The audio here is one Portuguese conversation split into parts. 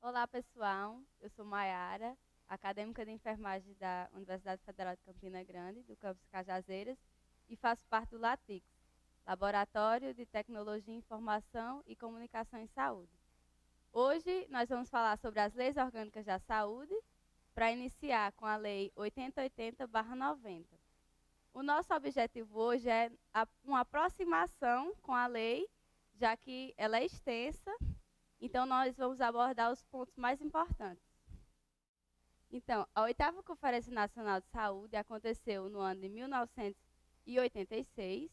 Olá, pessoal. Eu sou Maiara, acadêmica de enfermagem da Universidade Federal de Campina Grande, do campus Cajazeiras, e faço parte do LATICS, Laboratório de Tecnologia, Informação e Comunicação em Saúde. Hoje nós vamos falar sobre as leis orgânicas da saúde, para iniciar com a Lei 8080/90. O nosso objetivo hoje é uma aproximação com a lei, já que ela é extensa. Então, nós vamos abordar os pontos mais importantes. Então, a 8ª Conferência Nacional de Saúde aconteceu no ano de 1986.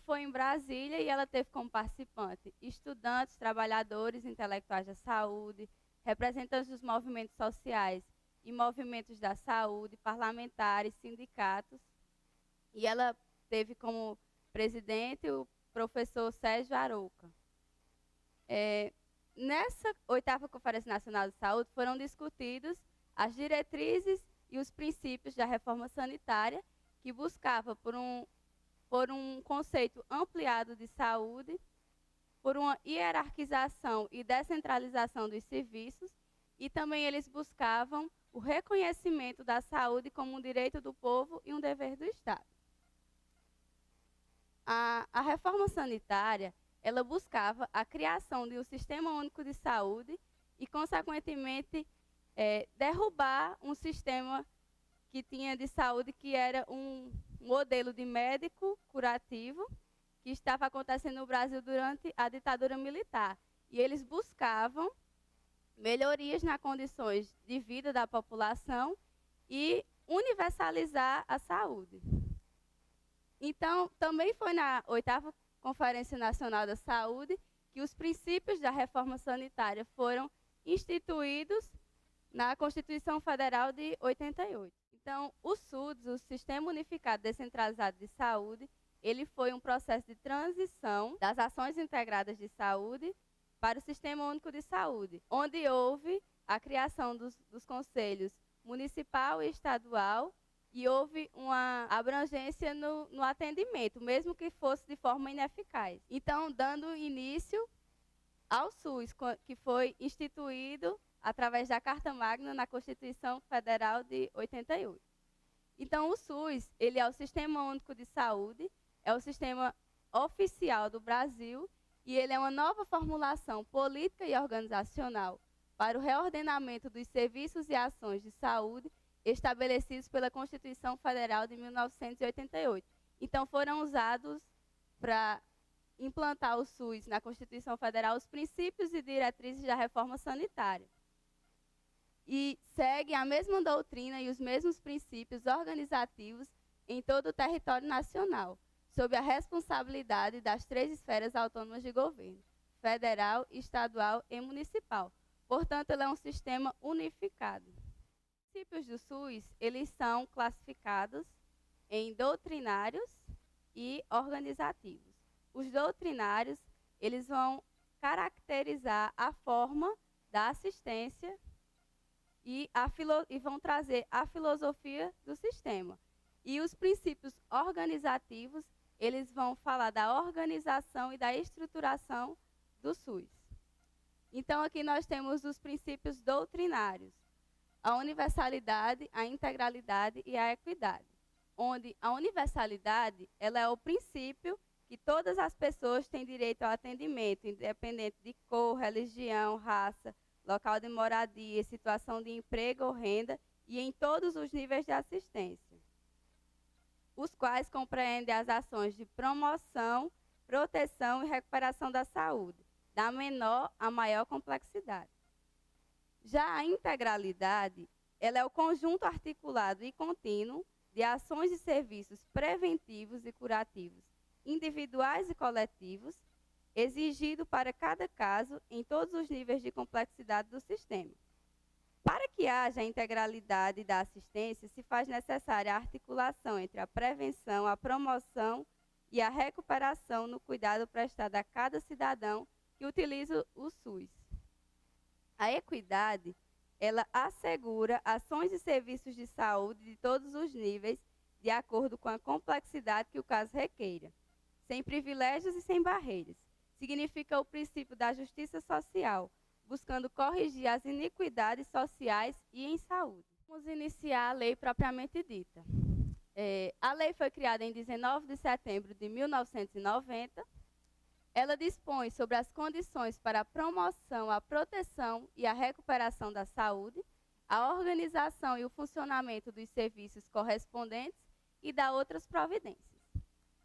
Foi em Brasília e ela teve como participante estudantes, trabalhadores, intelectuais da saúde, representantes dos movimentos sociais e movimentos da saúde, parlamentares, sindicatos. E ela teve como presidente o professor Sérgio Arouca. Nessa 8ª Conferência Nacional de Saúde foram discutidos as diretrizes e os princípios da reforma sanitária, que buscava por um conceito ampliado de saúde, por uma hierarquização e descentralização dos serviços, e também eles buscavam o reconhecimento da saúde como um direito do povo e um dever do Estado. A reforma sanitária ela buscava a criação de um sistema único de saúde e, consequentemente, derrubar um sistema que tinha de saúde que era um modelo de médico curativo que estava acontecendo no Brasil durante a ditadura militar. E eles buscavam melhorias nas condições de vida da população e universalizar a saúde. Então, também foi na 8ª Conferência Nacional da Saúde que os princípios da reforma sanitária foram instituídos na Constituição Federal de 88. Então, o SUDS, o Sistema Unificado Descentralizado de Saúde, ele foi um processo de transição das ações integradas de saúde para o Sistema Único de Saúde, onde houve a criação dos conselhos municipal e estadual, e houve uma abrangência no atendimento, mesmo que fosse de forma ineficaz. Então, dando início ao SUS, que foi instituído através da Carta Magna na Constituição Federal de 88. Então, o SUS, ele é o Sistema Único de Saúde, é o sistema oficial do Brasil, e ele é uma nova formulação política e organizacional para o reordenamento dos serviços e ações de saúde estabelecidos pela Constituição Federal de 1988. Então, foram usados para implantar o SUS na Constituição Federal os princípios e diretrizes da reforma sanitária. E segue a mesma doutrina e os mesmos princípios organizativos em todo o território nacional, sob a responsabilidade das 3 esferas autônomas de governo, federal, estadual e municipal. Portanto, ele é um sistema unificado. Os princípios do SUS, eles são classificados em doutrinários e organizativos. Os doutrinários, eles vão caracterizar a forma da assistência e vão trazer a filosofia do sistema. E os princípios organizativos, eles vão falar da organização e da estruturação do SUS. Então, aqui nós temos os princípios doutrinários: a universalidade, a integralidade e a equidade, onde a universalidade ela é o princípio que todas as pessoas têm direito ao atendimento, independente de cor, religião, raça, local de moradia, situação de emprego ou renda, e em todos os níveis de assistência, os quais compreendem as ações de promoção, proteção e recuperação da saúde, da menor à maior complexidade. Já a integralidade, ela é o conjunto articulado e contínuo de ações e serviços preventivos e curativos, individuais e coletivos, exigido para cada caso em todos os níveis de complexidade do sistema. Para que haja a integralidade da assistência, se faz necessária a articulação entre a prevenção, a promoção e a recuperação no cuidado prestado a cada cidadão que utiliza o SUS. A equidade, ela assegura ações e serviços de saúde de todos os níveis, de acordo com a complexidade que o caso requeira, sem privilégios e sem barreiras. Significa o princípio da justiça social, buscando corrigir as iniquidades sociais e em saúde. Vamos iniciar a lei propriamente dita. A lei foi criada em 19 de setembro de 1990. Ela dispõe sobre as condições para a promoção, a proteção e a recuperação da saúde, a organização e o funcionamento dos serviços correspondentes e dá outras providências.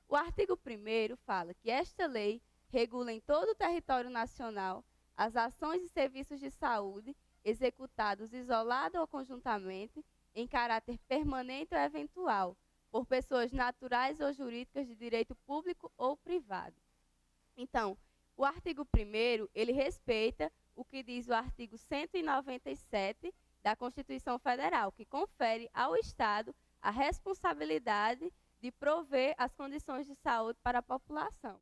O artigo 1º fala que esta lei regula em todo o território nacional as ações e serviços de saúde executados isolado ou conjuntamente, em caráter permanente ou eventual, por pessoas naturais ou jurídicas de direito público ou privado. Então, o artigo 1º, ele respeita o que diz o artigo 197 da Constituição Federal, que confere ao Estado a responsabilidade de prover as condições de saúde para a população.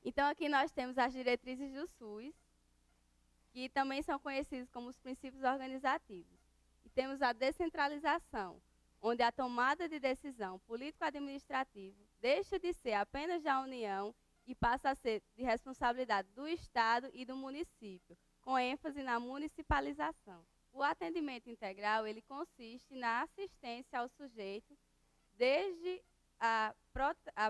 Então, aqui nós temos as diretrizes do SUS, que também são conhecidos como os princípios organizativos. E temos a descentralização, onde a tomada de decisão político-administrativa deixa de ser apenas da União e passa a ser de responsabilidade do Estado e do município, com ênfase na municipalização. O atendimento integral, ele consiste na assistência ao sujeito, desde a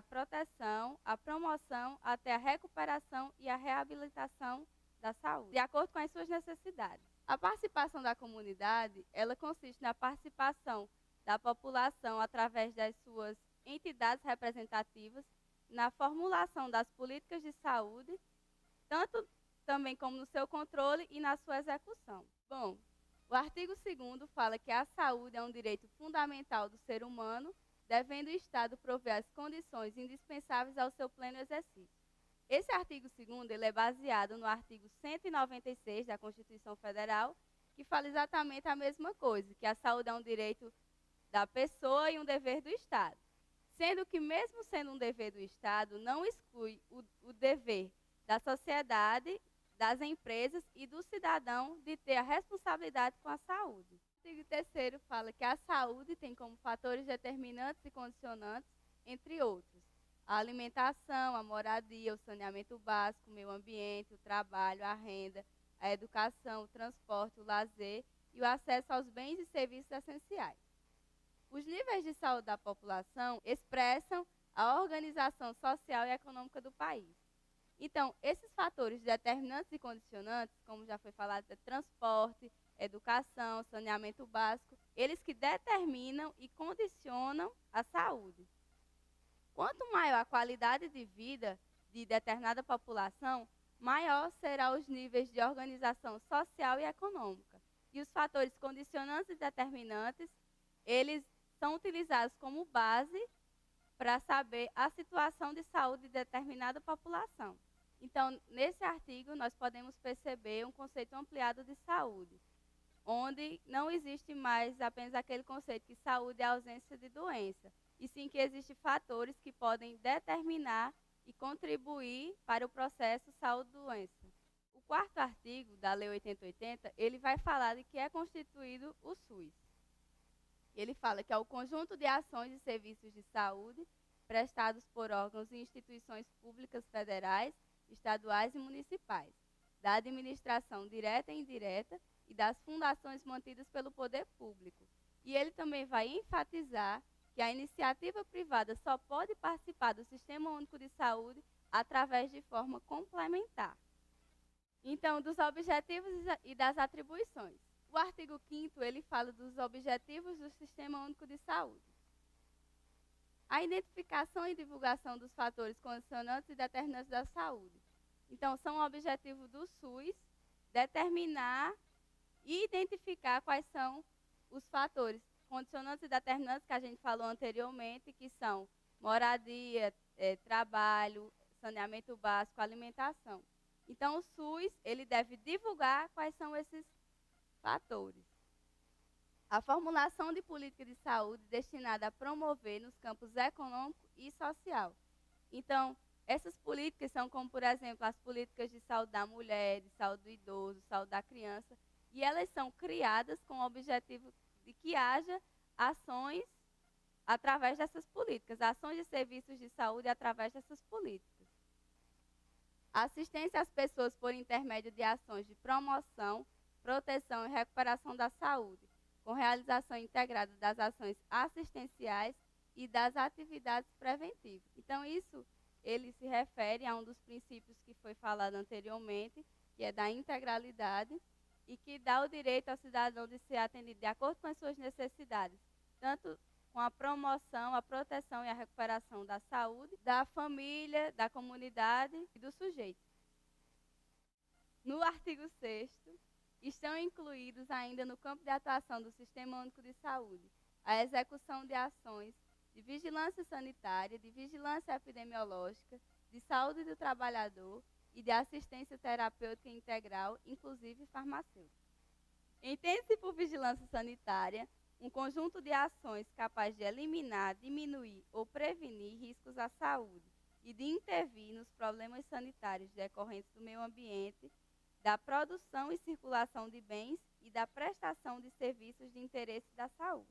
proteção, a promoção, até a recuperação e a reabilitação da saúde, de acordo com as suas necessidades. A participação da comunidade, ela consiste na participação da população através das suas entidades representativas, na formulação das políticas de saúde, tanto também como no seu controle e na sua execução. Bom, o artigo 2º fala que a saúde é um direito fundamental do ser humano, devendo o Estado prover as condições indispensáveis ao seu pleno exercício. Esse artigo 2º ele é baseado no artigo 196 da Constituição Federal, que fala exatamente a mesma coisa, que a saúde é um direito da pessoa e um dever do Estado. Sendo que, mesmo sendo um dever do Estado, não exclui o dever da sociedade, das empresas e do cidadão de ter a responsabilidade com a saúde. O artigo 3º fala que a saúde tem como fatores determinantes e condicionantes, entre outros, a alimentação, a moradia, o saneamento básico, o meio ambiente, o trabalho, a renda, a educação, o transporte, o lazer e o acesso aos bens e serviços essenciais. Os níveis de saúde da população expressam a organização social e econômica do país. Então, esses fatores determinantes e condicionantes, como já foi falado, é transporte, educação, saneamento básico, eles que determinam e condicionam a saúde. Quanto maior a qualidade de vida de determinada população, maior serão os níveis de organização social e econômica. E os fatores condicionantes e determinantes, eles são utilizados como base para saber a situação de saúde de determinada população. Então, nesse artigo, nós podemos perceber um conceito ampliado de saúde, onde não existe mais apenas aquele conceito que saúde é a ausência de doença, e sim que existem fatores que podem determinar e contribuir para o processo saúde-doença. O 4º artigo da Lei 8080, ele vai falar de que é constituído o SUS. Ele fala que é o conjunto de ações e serviços de saúde prestados por órgãos e instituições públicas federais, estaduais e municipais, da administração direta e indireta e das fundações mantidas pelo poder público. E ele também vai enfatizar que a iniciativa privada só pode participar do Sistema Único de Saúde através de forma complementar. Então, dos objetivos e das atribuições. O artigo 5º, ele fala dos objetivos do Sistema Único de Saúde. A identificação e divulgação dos fatores condicionantes e determinantes da saúde. Então, são objetivos do SUS determinar e identificar quais são os fatores condicionantes e determinantes que a gente falou anteriormente, que são moradia, trabalho, saneamento básico, alimentação. Então, o SUS ele deve divulgar quais são esses fatores. A formulação de política de saúde destinada a promover nos campos econômico e social. Então, essas políticas são como, por exemplo, as políticas de saúde da mulher, de saúde do idoso, saúde da criança, e elas são criadas com o objetivo de que haja ações através dessas políticas, ações de serviços de saúde através dessas políticas. Assistência às pessoas por intermédio de ações de promoção, proteção e recuperação da saúde, com realização integrada das ações assistenciais e das atividades preventivas. Então, isso ele se refere a um dos princípios que foi falado anteriormente, que é da integralidade, e que dá o direito ao cidadão de ser atendido de acordo com as suas necessidades, tanto com a promoção, a proteção e a recuperação da saúde, da família, da comunidade e do sujeito. No artigo 6º, estão incluídos ainda no campo de atuação do Sistema Único de Saúde a execução de ações de vigilância sanitária, de vigilância epidemiológica, de saúde do trabalhador e de assistência terapêutica integral, inclusive farmacêutica. Entende-se por vigilância sanitária um conjunto de ações capazes de eliminar, diminuir ou prevenir riscos à saúde e de intervir nos problemas sanitários decorrentes do meio ambiente, da produção e circulação de bens e da prestação de serviços de interesse da saúde.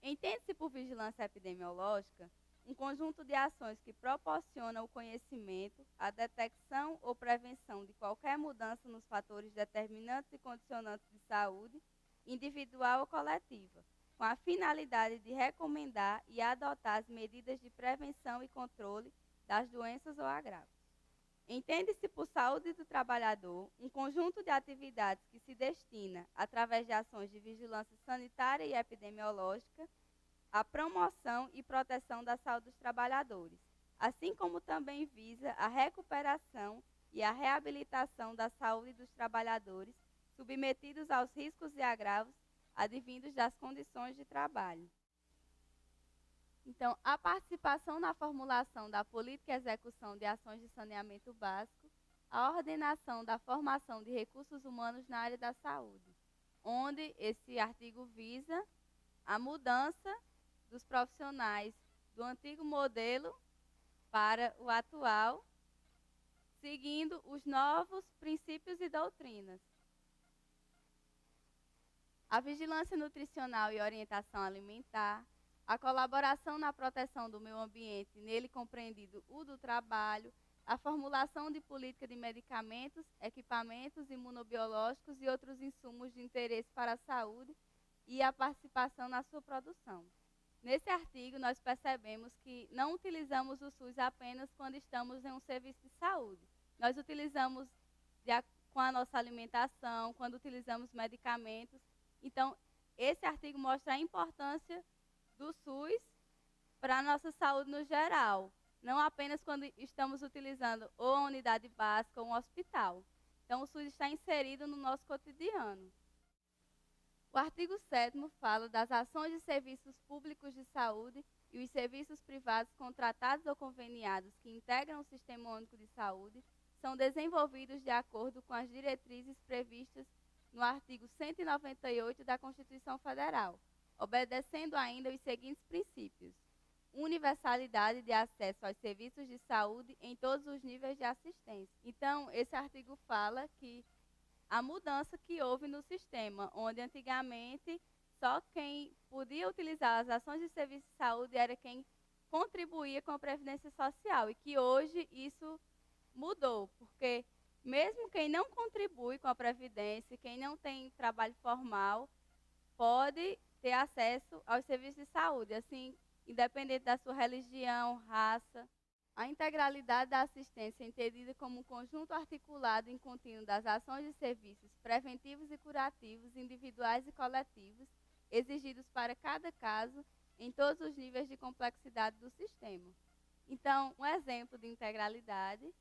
Entende-se por vigilância epidemiológica um conjunto de ações que proporcionam o conhecimento, a detecção ou prevenção de qualquer mudança nos fatores determinantes e condicionantes de saúde, individual ou coletiva, com a finalidade de recomendar e adotar as medidas de prevenção e controle das doenças ou agravos. Entende-se por saúde do trabalhador um conjunto de atividades que se destina, através de ações de vigilância sanitária e epidemiológica, à promoção e proteção da saúde dos trabalhadores, assim como também visa a recuperação e a reabilitação da saúde dos trabalhadores submetidos aos riscos e agravos advindos das condições de trabalho. Então, a participação na formulação da política e execução de ações de saneamento básico, a ordenação da formação de recursos humanos na área da saúde, onde esse artigo visa a mudança dos profissionais do antigo modelo para o atual, seguindo os novos princípios e doutrinas. A vigilância nutricional e orientação alimentar, a colaboração na proteção do meio ambiente, nele compreendido o do trabalho, a formulação de política de medicamentos, equipamentos imunobiológicos e outros insumos de interesse para a saúde e a participação na sua produção. Nesse artigo, nós percebemos que não utilizamos o SUS apenas quando estamos em um serviço de saúde. Nós utilizamos com a nossa alimentação, quando utilizamos medicamentos. Então, esse artigo mostra a importância do SUS para a nossa saúde no geral, não apenas quando estamos utilizando ou a unidade básica ou um hospital. Então, o SUS está inserido no nosso cotidiano. O artigo 7º fala das ações de serviços públicos de saúde e os serviços privados contratados ou conveniados que integram o Sistema Único de Saúde são desenvolvidos de acordo com as diretrizes previstas no artigo 198 da Constituição Federal, obedecendo ainda os seguintes princípios: universalidade de acesso aos serviços de saúde em todos os níveis de assistência. Então, esse artigo fala que a mudança que houve no sistema, onde antigamente só quem podia utilizar as ações de serviço de saúde era quem contribuía com a Previdência Social, e que hoje isso mudou, porque mesmo quem não contribui com a Previdência, quem não tem trabalho formal, pode ter acesso aos serviços de saúde, assim, independente da sua religião, raça. A integralidade da assistência é entendida como um conjunto articulado e contínuo das ações e serviços preventivos e curativos, individuais e coletivos, exigidos para cada caso, em todos os níveis de complexidade do sistema. Então, um exemplo de integralidade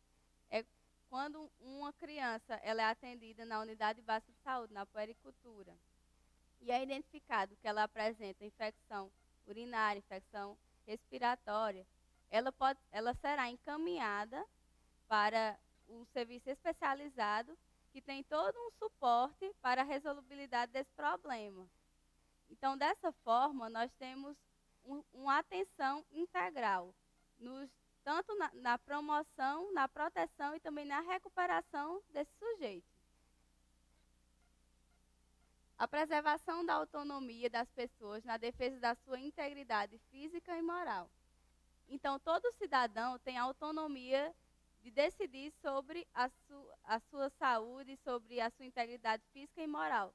é quando uma criança ela é atendida na unidade básica de saúde, na puericultura, e é identificado que ela apresenta infecção urinária, infecção respiratória, ela será encaminhada para um serviço especializado que tem todo um suporte para a resolubilidade desse problema. Então, dessa forma, nós temos uma atenção integral, tanto na promoção, na proteção e também na recuperação desse sujeito. A preservação da autonomia das pessoas na defesa da sua integridade física e moral. Então, todo cidadão tem autonomia de decidir sobre a sua saúde, sobre a sua integridade física e moral.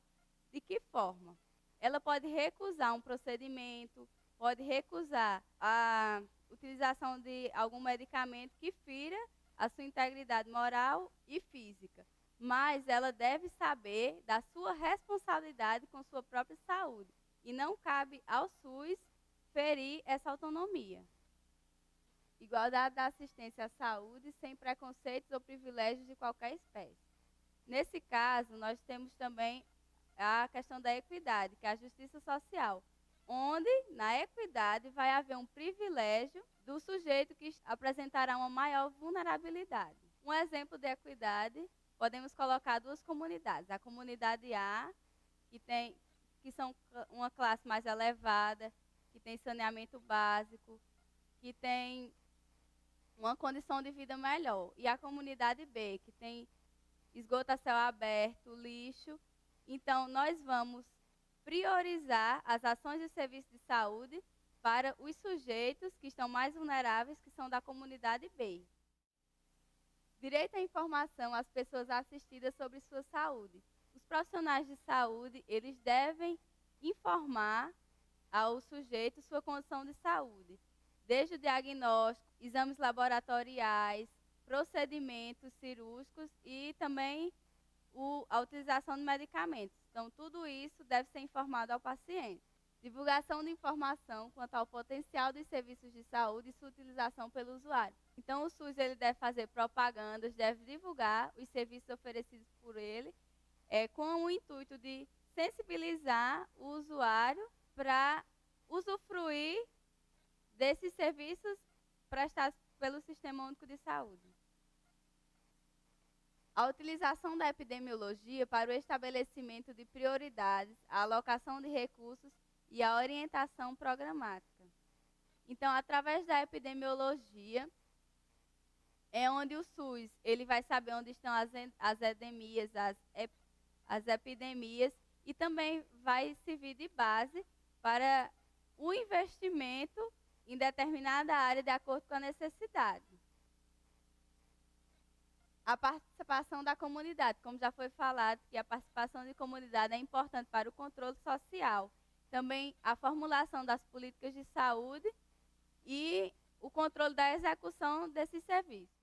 De que forma? Ela pode recusar um procedimento, pode recusar a utilização de algum medicamento que fira a sua integridade moral e física. Mas ela deve saber da sua responsabilidade com sua própria saúde. E não cabe ao SUS ferir essa autonomia. Igualdade da assistência à saúde sem preconceitos ou privilégios de qualquer espécie. Nesse caso, nós temos também a questão da equidade, que é a justiça social, onde, na equidade, vai haver um privilégio do sujeito que apresentará uma maior vulnerabilidade. Um exemplo de equidade, podemos colocar duas comunidades. A comunidade A, que são uma classe mais elevada, que tem saneamento básico, que tem uma condição de vida melhor. E a comunidade B, que tem esgoto a céu aberto, lixo. Então, nós vamos priorizar as ações de serviço de saúde para os sujeitos que estão mais vulneráveis, que são da comunidade B. Direito à informação às pessoas assistidas sobre sua saúde. Os profissionais de saúde, eles devem informar ao sujeito sua condição de saúde, desde o diagnóstico, exames laboratoriais, procedimentos cirúrgicos e também a utilização de medicamentos. Então, tudo isso deve ser informado ao paciente. Divulgação de informação quanto ao potencial dos serviços de saúde e sua utilização pelo usuário. Então, o SUS ele deve fazer propagandas, deve divulgar os serviços oferecidos por ele, com o intuito de sensibilizar o usuário para usufruir desses serviços prestados pelo Sistema Único de Saúde. A utilização da epidemiologia para o estabelecimento de prioridades, a alocação de recursos e a orientação programática. Então, através da epidemiologia, é onde o SUS ele vai saber onde estão as endemias, as epidemias, e também vai servir de base para o investimento em determinada área de acordo com a necessidade. A participação da comunidade, como já foi falado, que a participação de comunidade é importante para o controle social. Também a formulação das políticas de saúde e o controle da execução desses serviços.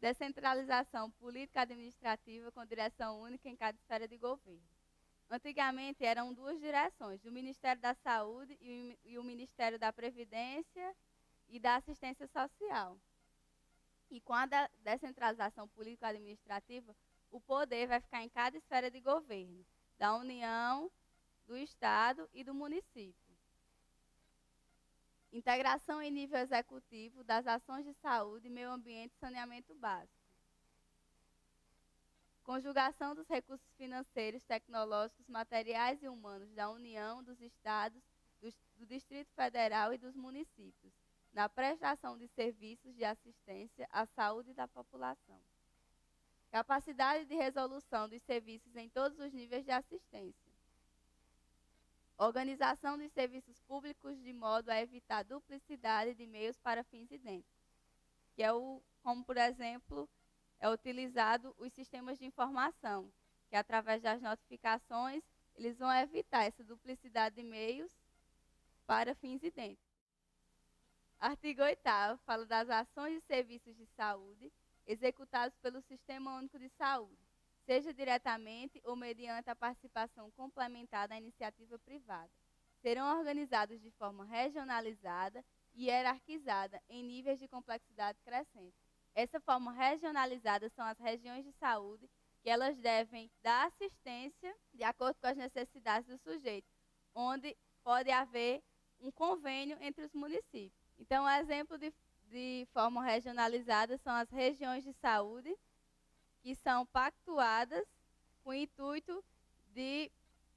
Descentralização política administrativa com direção única em cada esfera de governo. Antigamente eram duas direções, o Ministério da Saúde e o Ministério da Previdência e da Assistência Social. E com a descentralização político-administrativa, o poder vai ficar em cada esfera de governo, da União, do Estado e do município. Integração em nível executivo das ações de saúde, meio ambiente e saneamento básico. Conjugação dos recursos financeiros, tecnológicos, materiais e humanos da União, dos Estados, do Distrito Federal e dos municípios, na prestação de serviços de assistência à saúde da população. Capacidade de resolução dos serviços em todos os níveis de assistência. Organização dos serviços públicos de modo a evitar duplicidade de meios para fins idênticos, que é como, por exemplo, é utilizado os sistemas de informação, que através das notificações, eles vão evitar essa duplicidade de meios para fins idênticos. Artigo 8º fala das ações e serviços de saúde executados pelo Sistema Único de Saúde, seja diretamente ou mediante a participação complementar da iniciativa privada. Serão organizados de forma regionalizada e hierarquizada em níveis de complexidade crescente. Essa forma regionalizada são as regiões de saúde, que elas devem dar assistência de acordo com as necessidades do sujeito, onde pode haver um convênio entre os municípios. Então, um exemplo de forma regionalizada são as regiões de saúde, que são pactuadas com o intuito de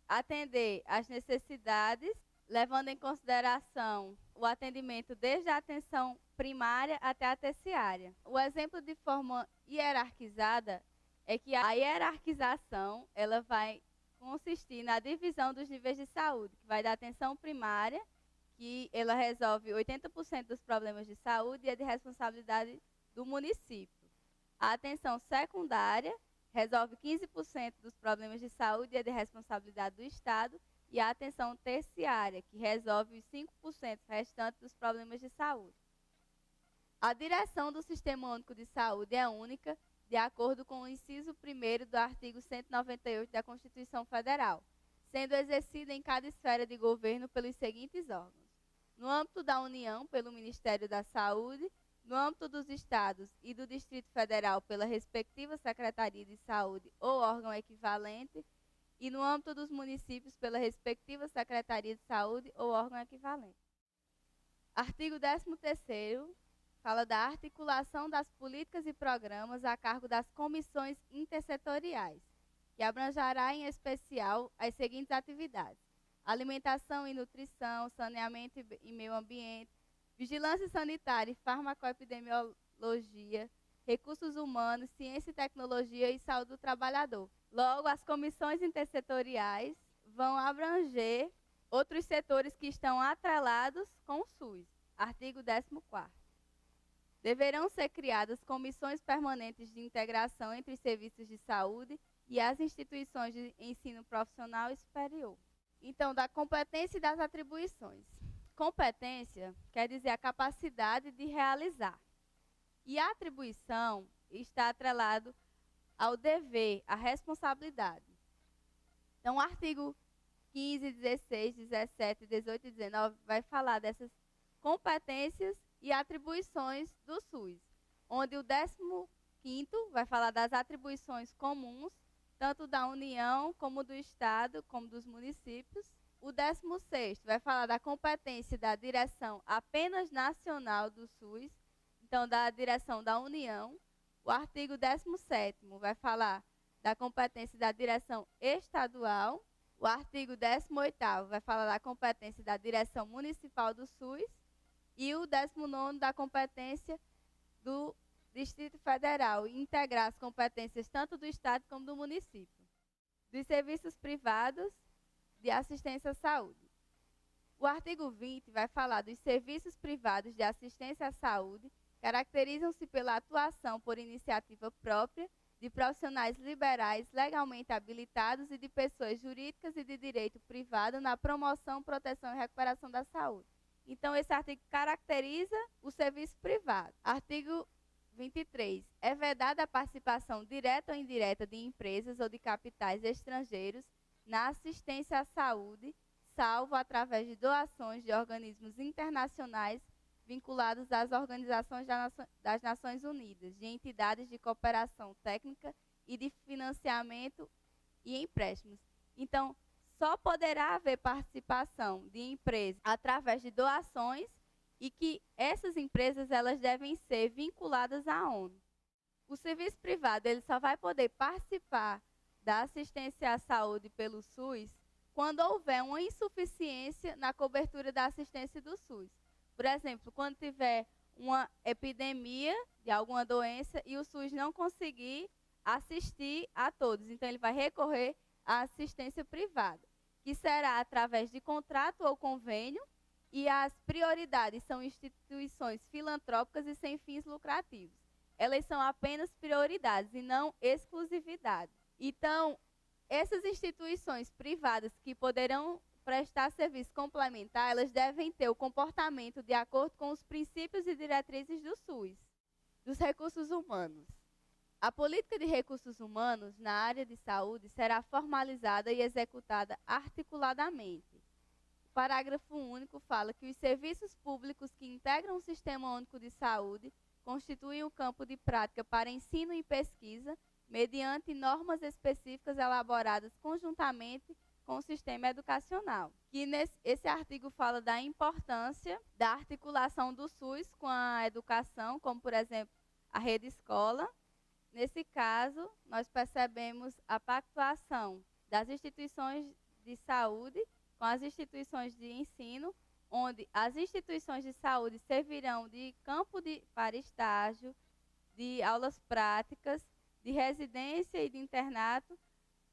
atender às necessidades, levando em consideração o atendimento desde a atenção primária até a terciária. O exemplo de forma hierarquizada é que a hierarquização ela vai consistir na divisão dos níveis de saúde, que vai da atenção primária, que ela resolve 80% dos problemas de saúde e é de responsabilidade do município. A atenção secundária resolve 15% dos problemas de saúde e é de responsabilidade do Estado, e a atenção terciária, que resolve os 5% restantes dos problemas de saúde. A direção do Sistema Único de Saúde é única, de acordo com o inciso 1º do artigo 198 da Constituição Federal, sendo exercida em cada esfera de governo pelos seguintes órgãos: no âmbito da União, pelo Ministério da Saúde; no âmbito dos Estados e do Distrito Federal, pela respectiva Secretaria de Saúde ou órgão equivalente; e no âmbito dos municípios, pela respectiva Secretaria de Saúde ou órgão equivalente. Artigo 13º fala da articulação das políticas e programas a cargo das comissões intersetoriais, que abrangerá em especial as seguintes atividades: alimentação e nutrição, saneamento e meio ambiente, vigilância sanitária e farmacoepidemiologia, recursos humanos, ciência e tecnologia e saúde do trabalhador. Logo, as comissões intersetoriais vão abranger outros setores que estão atrelados com o SUS. Artigo 14º. Deverão ser criadas comissões permanentes de integração entre os serviços de saúde e as instituições de ensino profissional e superior. Então, da competência e das atribuições. Competência quer dizer a capacidade de realizar. E a atribuição está atrelado ao dever, à responsabilidade. Então, o artigo 15, 16, 17, 18 e 19 vai falar dessas competências e atribuições do SUS, onde o 15º vai falar das atribuições comuns, tanto da União, como do Estado, como dos municípios. O 16º vai falar da competência da direção apenas nacional do SUS, então da direção da União. O artigo 17º vai falar da competência da direção estadual. O artigo 18º vai falar da competência da direção municipal do SUS. E o 19º da competência do Distrito Federal, e integrar as competências tanto do Estado como do município. Dos serviços privados de assistência à saúde. O artigo 20 vai falar dos serviços privados de assistência à saúde, caracterizam-se pela atuação por iniciativa própria de profissionais liberais legalmente habilitados e de pessoas jurídicas e de direito privado na promoção, proteção e recuperação da saúde. Então, esse artigo caracteriza o serviço privado. Artigo 23. É vedada a participação direta ou indireta de empresas ou de capitais estrangeiros na assistência à saúde, salvo através de doações de organismos internacionais vinculados às organizações das Nações Unidas, de entidades de cooperação técnica e de financiamento e empréstimos. Então, só poderá haver participação de empresas através de doações e que essas empresas elas devem ser vinculadas à ONU. O serviço privado ele só vai poder participar da assistência à saúde pelo SUS quando houver uma insuficiência na cobertura da assistência do SUS. Por exemplo, quando tiver uma epidemia de alguma doença e o SUS não conseguir assistir a todos, então ele vai recorrer à assistência privada, que será através de contrato ou convênio, e as prioridades são instituições filantrópicas e sem fins lucrativos. Elas são apenas prioridades e não exclusividade. Então, essas instituições privadas que poderão prestar serviço complementar, elas devem ter o comportamento de acordo com os princípios e diretrizes do SUS. Dos recursos humanos. A política de recursos humanos na área de saúde será formalizada e executada articuladamente. O parágrafo único fala que os serviços públicos que integram o Sistema Único de Saúde constituem o campo de prática para ensino e pesquisa, mediante normas específicas elaboradas conjuntamente com o sistema educacional. Esse artigo fala da importância da articulação do SUS com a educação, como, por exemplo, a rede escola. Nesse caso, nós percebemos a pactuação das instituições de saúde com as instituições de ensino, onde as instituições de saúde servirão de campo para estágio, de aulas práticas, de residência e de internato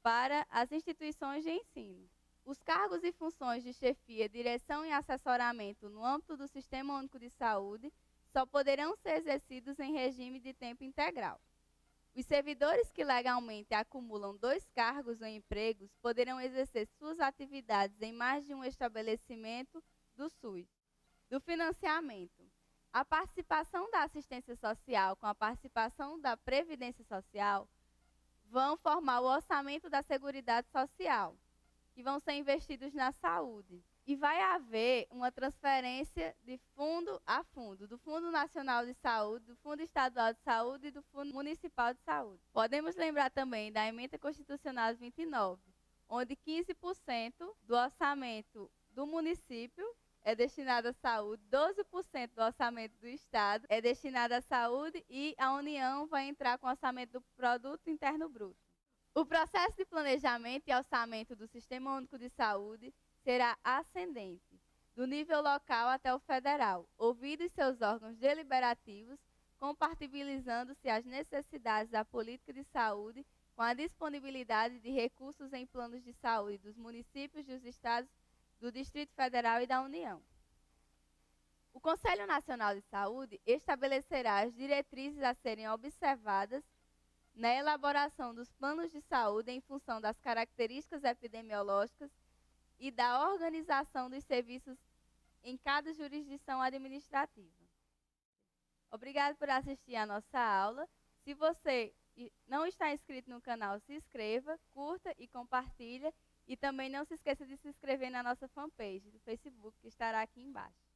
para as instituições de ensino. Os cargos e funções de chefia, direção e assessoramento no âmbito do Sistema Único de Saúde só poderão ser exercidos em regime de tempo integral. Os servidores que legalmente acumulam 2 cargos ou empregos poderão exercer suas atividades em mais de um estabelecimento do SUS. Do financiamento. A participação da assistência social com a participação da Previdência Social vão formar o orçamento da Seguridade Social, que vão ser investidos na saúde. E vai haver uma transferência de fundo a fundo, do Fundo Nacional de Saúde, do Fundo Estadual de Saúde e do Fundo Municipal de Saúde. Podemos lembrar também da Emenda Constitucional 29, onde 15% do orçamento do município é destinado à saúde, 12% do orçamento do Estado é destinado à saúde e a União vai entrar com o orçamento do Produto Interno Bruto. O processo de planejamento e orçamento do Sistema Único de Saúde será ascendente, do nível local até o federal, ouvidos seus órgãos deliberativos, compatibilizando-se as necessidades da política de saúde com a disponibilidade de recursos em planos de saúde dos municípios, dos estados, do Distrito Federal e da União. O Conselho Nacional de Saúde estabelecerá as diretrizes a serem observadas na elaboração dos planos de saúde em função das características epidemiológicas e da organização dos serviços em cada jurisdição administrativa. Obrigado por assistir à nossa aula. Se você não está inscrito no canal, se inscreva, curta e compartilha. E também não se esqueça de se inscrever na nossa fanpage do Facebook, que estará aqui embaixo.